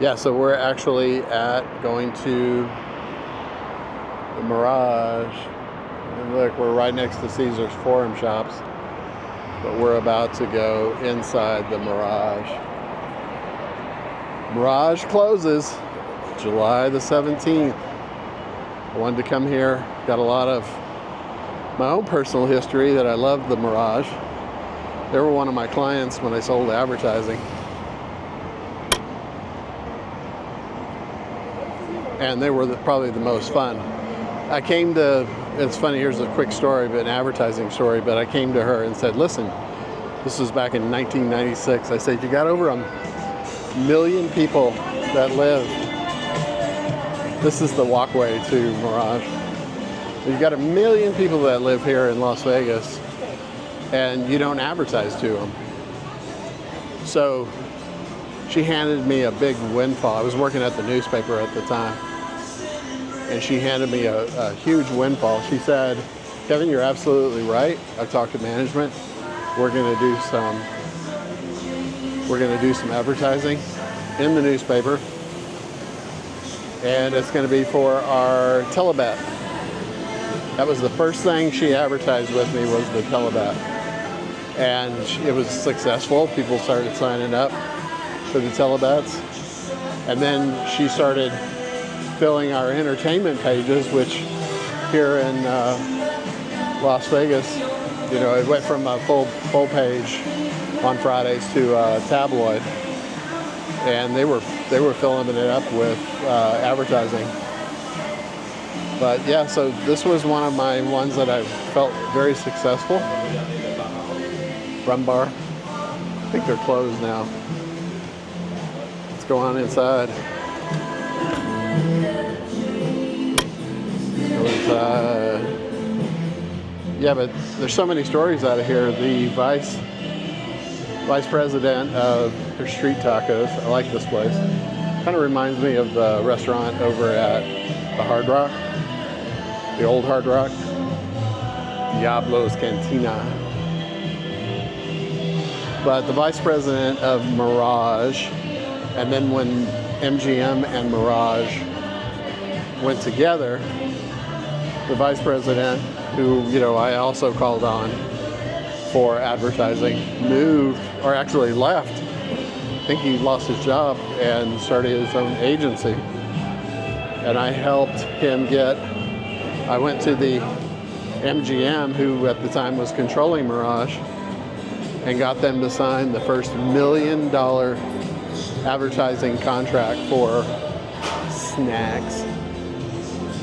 Yeah, so we're actually going to the Mirage. And look, we're right next to Caesar's Forum Shops. But we're about to go inside the Mirage. Mirage closes July the 17th. I wanted to come here. Got a lot of my own personal history that I loved the Mirage. They were one of my clients when I sold advertising. And they were probably the most fun. I came to, it's funny, here's a quick story, but an advertising story, but I came to her and said, listen, this was back in 1996. I said, you got over 1 million people that live. This is the walkway to Mirage. You got 1 million people that live here in Las Vegas, and you don't advertise to them. So she handed me a big windfall. I was working at the newspaper at the time. And she handed me a huge windfall. She said, Kevin, you're absolutely right. I've talked to management. We're gonna do some advertising in the newspaper. And it's gonna be for our telebet. That was the first thing she advertised with me, was the telebet. And it was successful. People started signing up for the telebets. And then she started filling our entertainment pages, which here in Las Vegas, you know, it went from a full page on Fridays to tabloid, and they were filling it up with advertising. But yeah, so this was one of my ones that I felt very successful. Rum bar. I think they're closed now. Let's go on inside. Yeah, but there's so many stories out of here. The vice president of her street tacos. I like this place. Kind of reminds me of the restaurant over at the Hard Rock, the old Hard Rock, Diablo's Cantina. But the vice president of Mirage, and then when MGM and Mirage went together, the vice president, who, you know, I also called on for advertising, moved, or actually left. I think he lost his job and started his own agency. And I helped him I went to the MGM, who at the time was controlling Mirage, and got them to sign the first $1 million advertising contract for snacks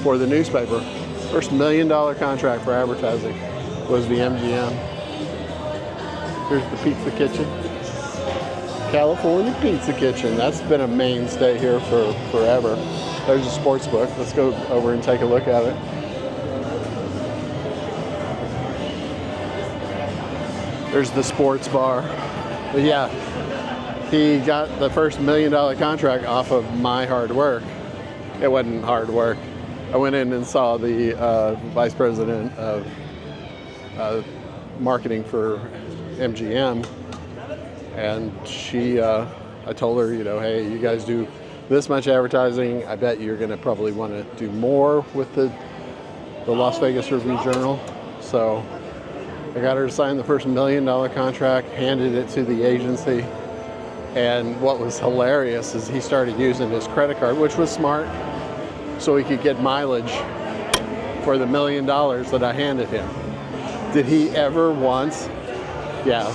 for the newspaper. First $1 million contract for advertising was the MGM. Here's the Pizza Kitchen. California Pizza Kitchen. That's been a mainstay here for forever. There's a sports book. Let's go over and take a look at it. There's the sports bar. But yeah, he got the first $1 million contract off of my hard work. It wasn't hard work. I went in and saw the vice president of marketing for MGM, and I told her, you know, hey, you guys do this much advertising. I bet you're going to probably want to do more with the Las Vegas Review-Journal. So I got her to sign the first $1 million contract, handed it to the agency, and what was hilarious is he started using his credit card, which was smart, so he could get mileage for the $1 million that I handed him. Did he ever once, yeah,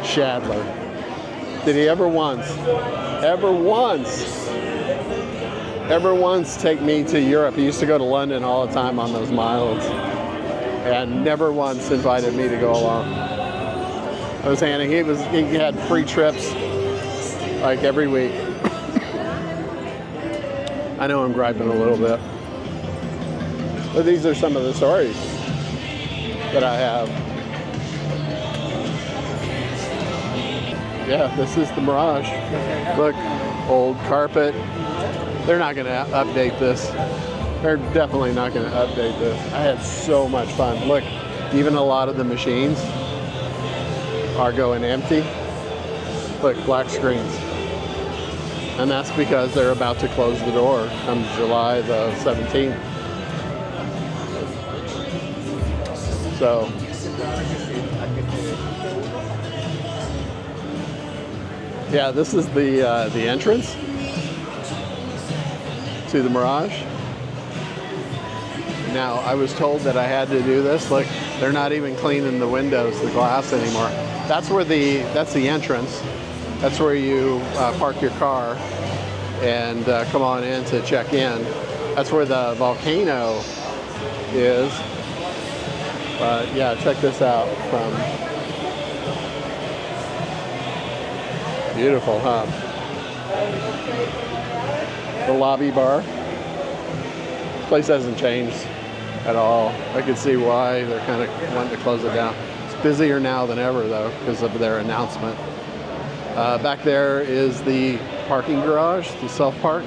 Shadler, did he ever once take me to Europe? He used to go to London all the time on those miles, and never once invited me to go along. I was handing, he had free trips like every week. I know I'm griping a little bit, but these are some of the stories that I have. Yeah, this is the Mirage. Look, old carpet. They're not going to update this. They're definitely not going to update this. I had so much fun. Look, even a lot of the machines are going empty. Look, black screens. And that's because they're about to close the door come July the 17th. So, yeah, this is the entrance to the Mirage. Now, I was told that I had to do this. Look, they're not even cleaning the windows, the glass anymore. That's the entrance. That's where you park your car and come on in to check in. That's where the volcano is. But yeah, check this out from beautiful, huh? The lobby bar. This place hasn't changed at all. I can see why they're kind of wanting to close it down. It's busier now than ever though because of their announcement. Back there is the parking garage, the self-park.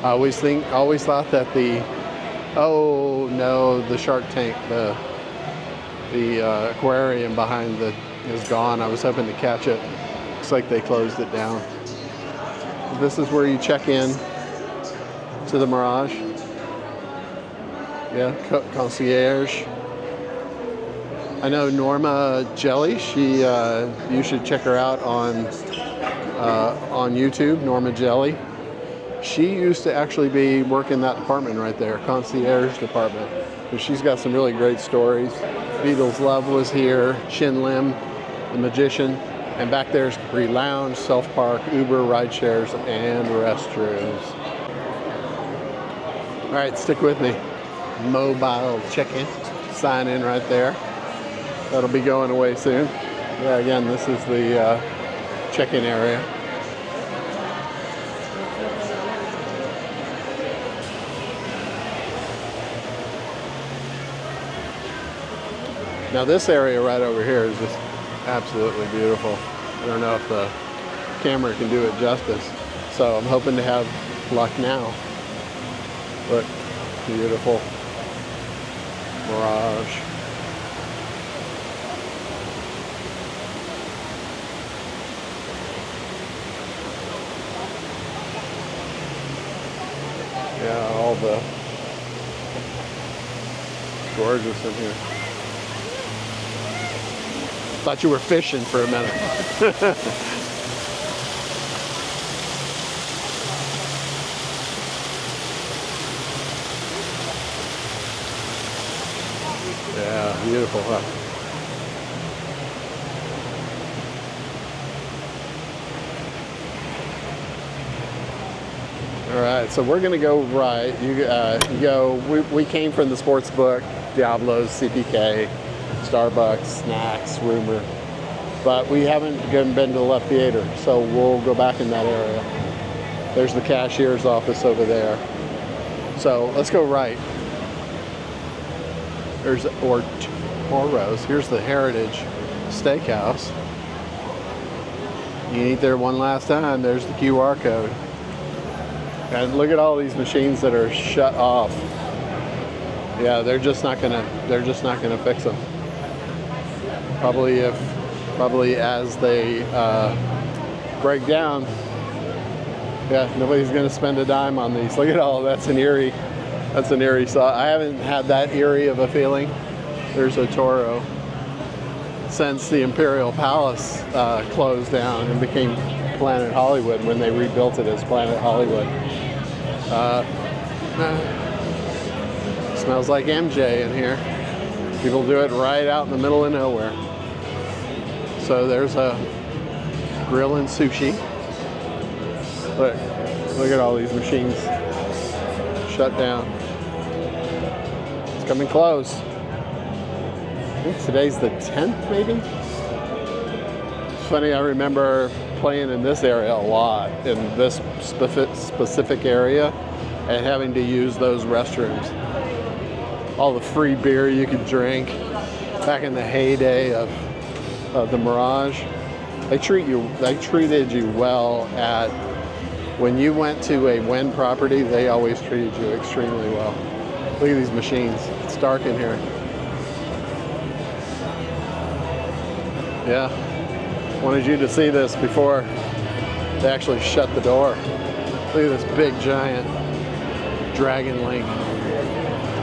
I always thought that the Shark Tank, the aquarium behind is gone. I was hoping to catch it. Looks like they closed it down. This is where you check in to the Mirage. Yeah, concierge. I know Norma Jelly. You should check her out on YouTube. Norma Jelly. She used to actually be working that department right there, concierge department. And she's got some really great stories. Beatles Love was here. Shin Lim, the magician, and back there's Capri Lounge, Self Park, Uber, ride shares, and restrooms. All right, stick with me. Mobile check-in, sign in right there. That'll be going away soon. Yeah, again, this is the check-in area. Now this area right over here is just absolutely beautiful. I don't know if the camera can do it justice, so I'm hoping to have luck now. Look, beautiful Mirage. Yeah, all the gorgeous in here. Thought you were fishing for a minute. Yeah, beautiful, huh? All right, so we're gonna go right. You go. We came from the sports book, Diablo's, CPK, Starbucks, snacks, rumor, but we haven't been to the left theater, so we'll go back in that area. There's the cashier's office over there. So let's go right. There's Oro's. Here's the Heritage Steakhouse. You eat there one last time. There's the QR code. And look at all these machines that are shut off. Yeah, they're just not gonna fix them. Probably as they break down. Yeah, nobody's gonna spend a dime on these. Look at all that's an eerie saw. I haven't had that eerie of a feeling. There's a Toro since the Imperial Palace closed down and became Planet Hollywood when they rebuilt it as Planet Hollywood. Smells like MJ in here. People do it right out in the middle of nowhere. So there's a grill and sushi. Look at all these machines shut down. It's coming close. I think today's the 10th, maybe? It's funny, I remember playing in this area a lot, in this specific area, and having to use those restrooms. All the free beer you could drink back in the heyday of the Mirage. They treated you well at, when you went to a Wynn property, they always treated you extremely well. Look at these machines. It's dark in here. Yeah, wanted you to see this before they actually shut the door. Look at this big giant dragon link.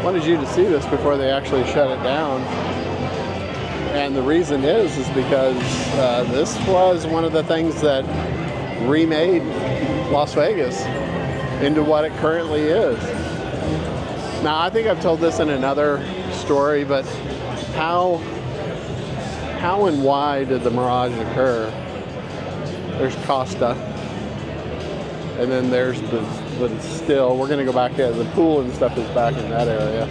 Wanted you to see this before they actually shut it down. And the reason is because this was one of the things that remade Las Vegas into what it currently is. Now, I think I've told this in another story, but how and why did the Mirage occur? There's Costa, and then there's the still. We're going to go back there. The pool and stuff is back in that area.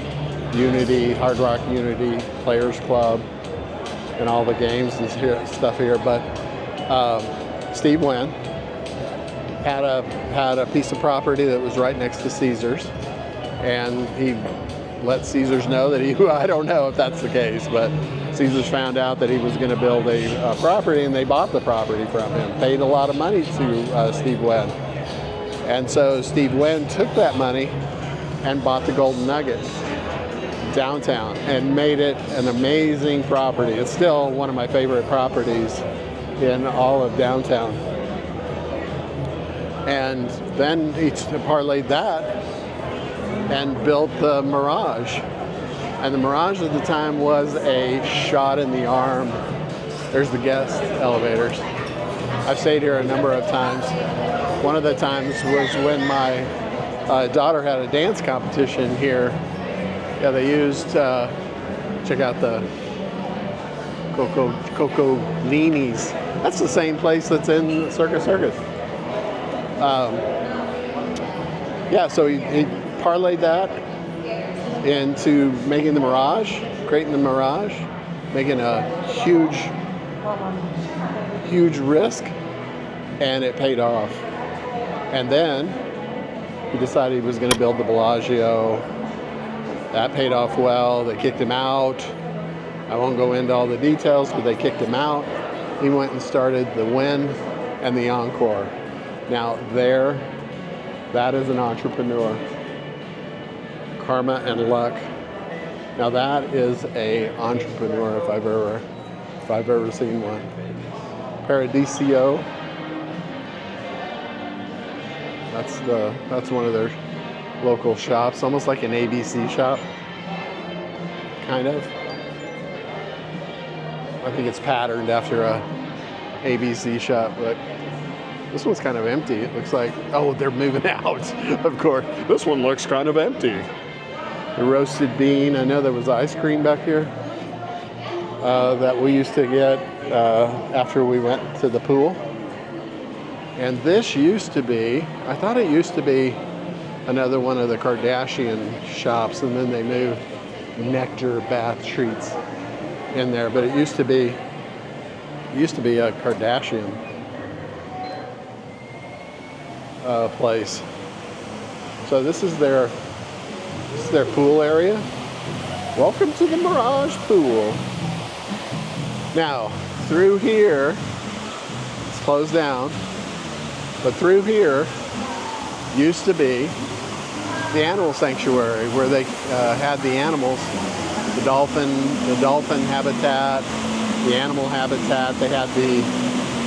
Unity, Hard Rock Unity, Players Club, and all the games and stuff here. But Steve Wynn had a piece of property that was right next to Caesars, and he let Caesars know that I don't know if that's the case, but Caesars found out that he was going to build a property, and they bought the property from him, paid a lot of money to Steve Wynn. And so Steve Wynn took that money and bought the Golden Nugget downtown and made it an amazing property. It's still one of my favorite properties in all of downtown. And then he parlayed that and built the Mirage. And the Mirage at the time was a shot in the arm. There's the guest elevators. I've stayed here a number of times. One of the times was when my daughter had a dance competition here. Yeah, they used, check out the Cocolini's. That's the same place that's in Circus Circus. Yeah, so he parlayed that into making the Mirage, creating the Mirage, making a huge risk, and it paid off. And then he decided he was going to build the Bellagio. That paid off well. They kicked him out. I won't go into all the details, but they kicked him out. He went and started the Wynn and the Encore. Now that is an entrepreneur. Karma and luck. Now that is a entrepreneur if I've ever seen one. Paradiso. That's one of their local shops, almost like an ABC shop, kind of. I think it's patterned after a ABC shop, but this one's kind of empty. It looks like, oh, they're moving out. Of course, this one looks kind of empty. The roasted bean. I know there was ice cream back here that we used to get after we went to the pool. And this used to be, I thought it used to be another one of the Kardashian shops, and then they moved Nectar bath treats in there. But it used to be a Kardashian place. So this is their pool area. Welcome to the Mirage pool. Now through here, it's closed down, but through here used to be the animal sanctuary where they had the animals, the dolphin habitat, the animal habitat. They had the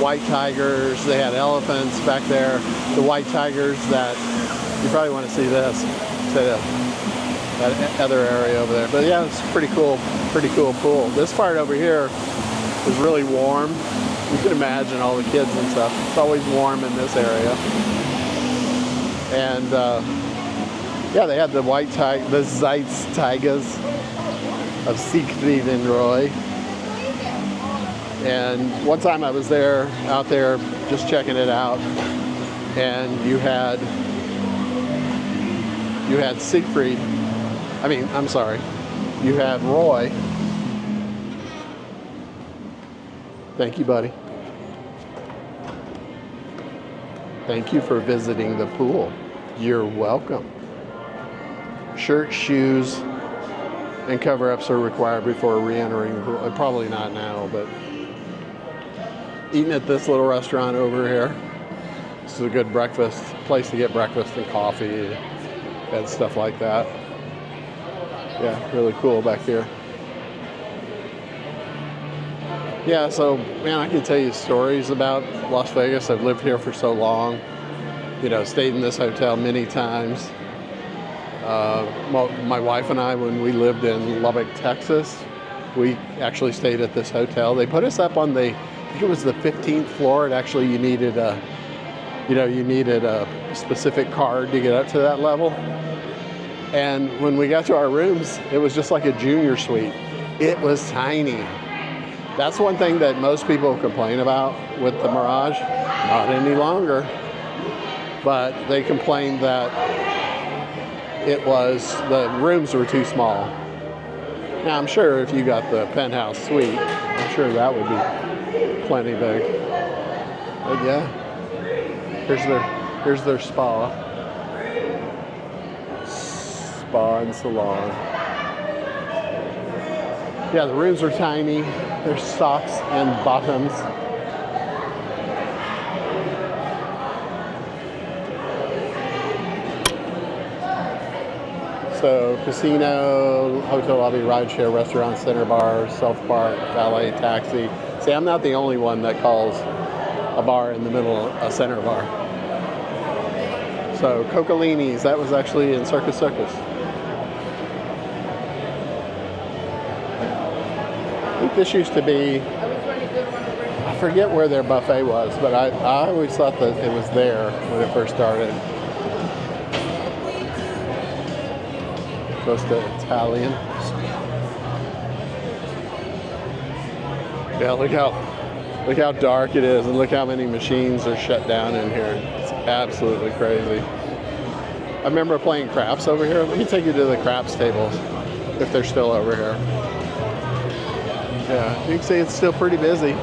white tigers, they had elephants back there. The white tigers that, you probably want to see this, that other area over there. But yeah, it's pretty cool pool. This part over here is really warm. You can imagine all the kids and stuff. It's always warm in this area. And yeah, they had the white tiger, the Zeitz Tigers of Siegfried and Roy. And one time I was out there just checking it out, and you had Siegfried. You had Roy. Thank you, buddy. Thank you for visiting the pool. You're welcome. Shirt, shoes, and cover-ups are required before re-entering the pool. Probably not now, but eating at this little restaurant over here. This is a good place to get breakfast and coffee and stuff like that. Yeah, really cool back here. Yeah, so man, I can tell you stories about Las Vegas. I've lived here for so long. You know, stayed in this hotel many times. My wife and I, when we lived in Lubbock, Texas, we actually stayed at this hotel. They put us up on I think it was the 15th floor. And actually, you needed a specific card to get up to that level. And when we got to our rooms, it was just like a junior suite. It was tiny. That's one thing that most people complain about with the Mirage. Not any longer. But they complained that the rooms were too small. Now, I'm sure if you got the penthouse suite, I'm sure that would be plenty big. But yeah, here's their spa and salon. Yeah, the rooms are tiny. There's socks and bottoms. So casino, hotel lobby, rideshare, restaurant, center bar, self-park, valet, taxi. See, I'm not the only one that calls a bar in the middle a center bar. So Coccolini's, that was actually in Circus Circus. I think this used to be, I forget where their buffet was, but I always thought that it was there when it first started. Close to Italian. Yeah, look how dark it is, and look how many machines are shut down in here. It's absolutely crazy. I remember playing craps over here. Let me take you to the craps tables, if they're still over here. Yeah, you can see it's still pretty busy. You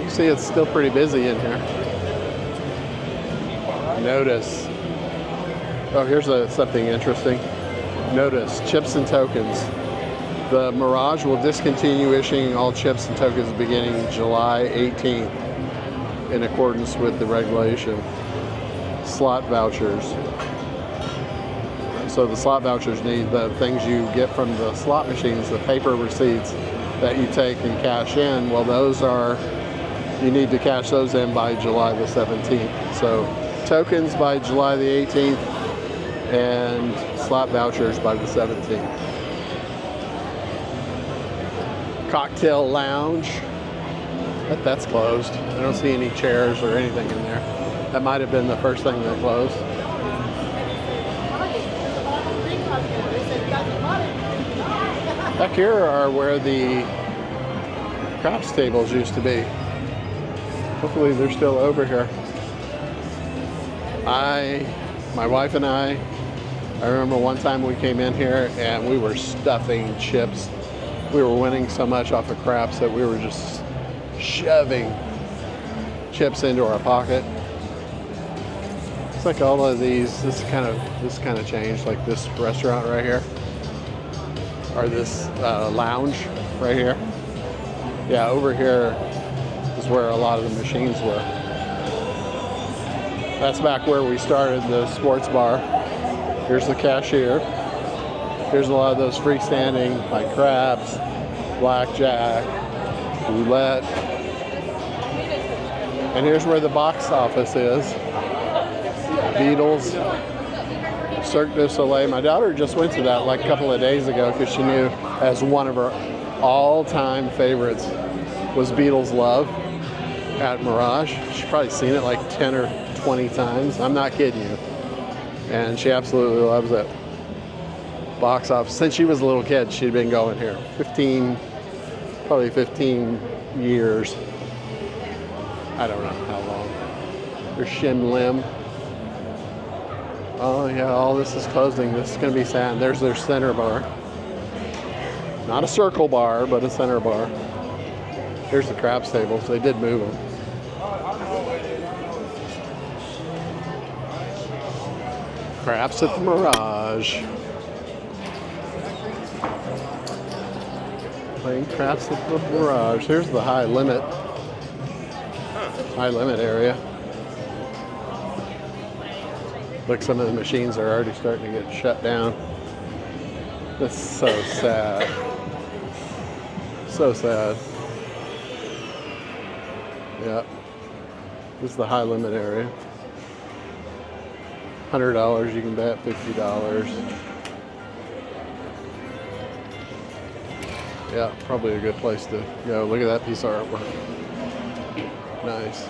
can see it's still pretty busy in here. Notice. Oh, here's something interesting. Notice, chips and tokens. The Mirage will discontinue issuing all chips and tokens beginning July 18th in accordance with the regulation. Slot vouchers. So the slot vouchers need the things you get from the slot machines, the paper receipts that you take and cash in. Well, you need to cash those in by July the 17th. So tokens by July the 18th and slot vouchers by the 17th. Cocktail lounge. That's closed. I don't see any chairs or anything in there. That might have been the first thing that closed. Back here are where the craps tables used to be. Hopefully they're still over here. My wife and I remember one time we came in here and we were stuffing chips. We were winning so much off of craps that we were just shoving chips into our pocket. It's like all of these, this kind of changed, like this restaurant right here, or this lounge right here. Yeah, over here is where a lot of the machines were. That's back where we started the sports bar. Here's the cashier. Here's a lot of those freestanding, like craps, blackjack, roulette. And here's where the box office is. Beatles, Cirque du Soleil. My daughter just went to that like a couple of days ago because she knew as one of her all-time favorites was Beatles Love at Mirage. She's probably seen it like 10 or 20 times. I'm not kidding you. And she absolutely loves it. Box office. Since she was a little kid, she'd been going here. Probably 15 years. I don't know how long. There's Shin Lim. Oh yeah, all this is closing. This is going to be sad. There's their center bar. Not a circle bar, but a center bar. Here's the craps tables. They did move them. Craps at the Mirage. Playing craps at the Mirage. Here's the high limit area. Look, some of the machines are already starting to get shut down. That's so sad. So sad. Yeah. This is the high limit area. $100 you can bet, $50. Yeah, probably a good place to go. Look at that piece of artwork. Nice.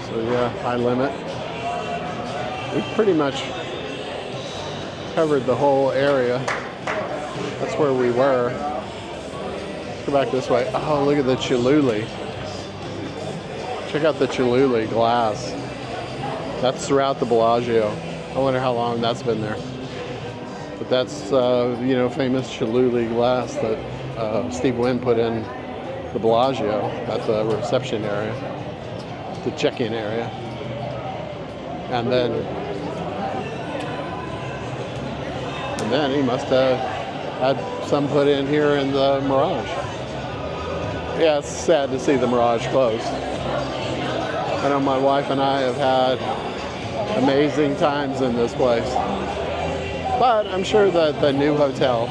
So yeah, high limit. We've pretty much covered the whole area. That's where we were. Let's go back this way. Oh, look at the Chihuly. Check out the Chihuly glass. That's throughout the Bellagio. I wonder how long that's been there. But that's, you know, famous Chihuly glass that Steve Wynn put in the Bellagio at the reception area, the check-in area. And then he must have had some put in here in the Mirage. Yeah, it's sad to see the Mirage close. I know my wife and I have had amazing times in this place. But I'm sure that the new hotel,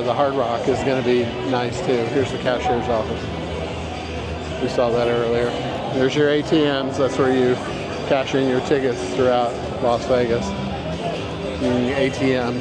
the Hard Rock, is going to be nice too. Here's the cashier's office. We saw that earlier. There's your ATMs. That's where you cash in your tickets throughout Las Vegas. ATM.